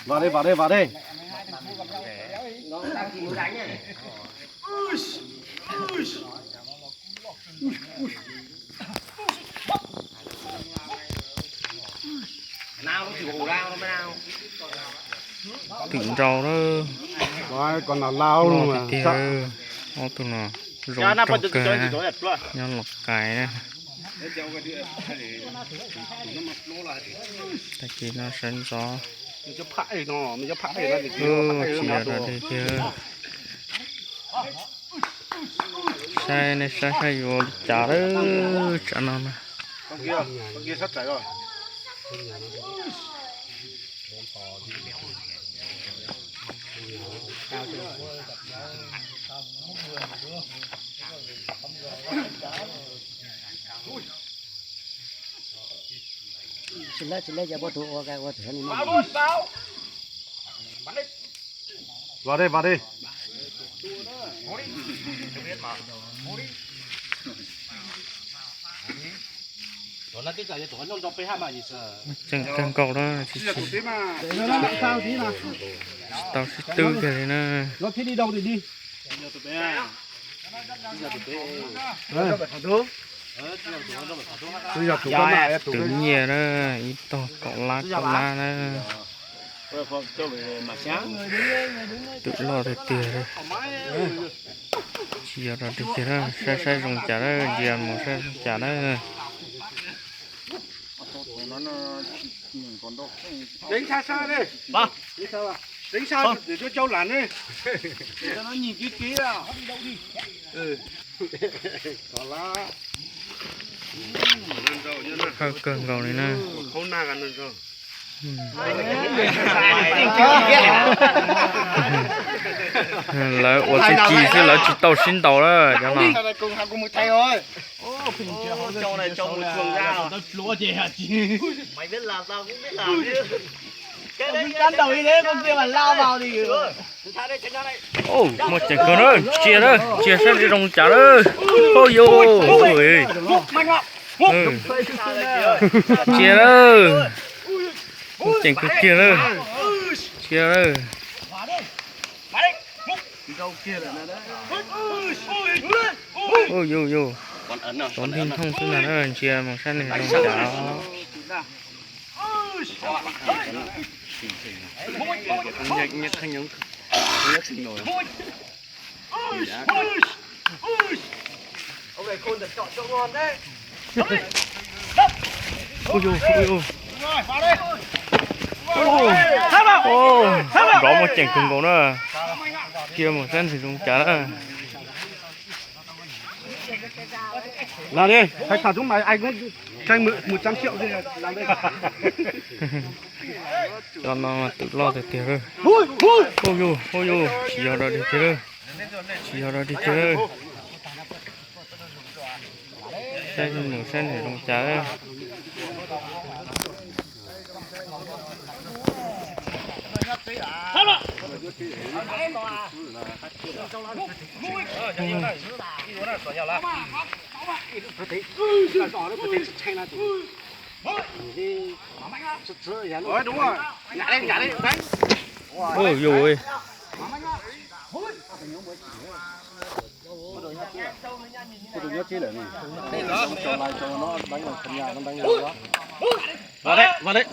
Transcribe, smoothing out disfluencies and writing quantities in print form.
Vào đây. Tỉnh rau đó. Rồi, còn là lao luôn mà. Ô tụi nó rồng trọc cờ nhau lọc cái này. Tại kia nó sân gió. Mình cho phãi nó Chỉ ở đây kia. Sai này sai vô chả đó chả nó mà. Con kia sắp cháy rồi. Chỉ lấy cho bố thủ cái bố thủ này. Vào đây. Chẳng cậu đó chỉ tao sẽ tư cái này nè. Nó thích đi đâu thì đi. Tự nhiên đó, ít to cậu la đó. Tự lo được tiền rồi. Chỉ ở đây kia đó, sai dùng chả đó, gì một sai chả đó. Đánh xa đi. Vâng. Đánh xa để cho cháu lặn đi. Để cho nó nhìn kỹ à. Còn là Khao cơn gầu này nè. không na gần rồi. Lại, tôi chỉ是来去到新岛了，知道吗？cùng một thay thôi. Châu này trồng một chuồng ra lúa gì hả chị? Mày biết làm sao cũng biết làm chứ. Cái đấy ban đầu như thế con kia mà lao vào thì Ô, một chén cơm đó, chia sang đi rong chả đó. Ôi yo, ôi. Chia đó. Một chén cơm chia đó. Chia đó. Ôi yo. Tốn thiên thông xứ là nó chia một sang này rong chả. Nhắc thanh nhúng. Nhắc sinh nổi. ông này khôn thật chọn cho ngon đấy. Ôi yo. Ô, rõ một chén cơm gỗ nữa. Kia một sang thì rong chả đó. Là đi, khách thảo chúng mày ai cũng tranh 100 triệu thì làm đây. Cho nó tự lo được tiền rồi. Ôi yo, chỉ ở đây kia rồi. Xe nửa xe này rong chả đấy. Ôi đúng rồi. Nhả đi, đánh. Ôi dồi. Tôi nhớ chế lại này. Cho lại cho nó đánh vào phần nhà nó đánh vào đó. Vào đây.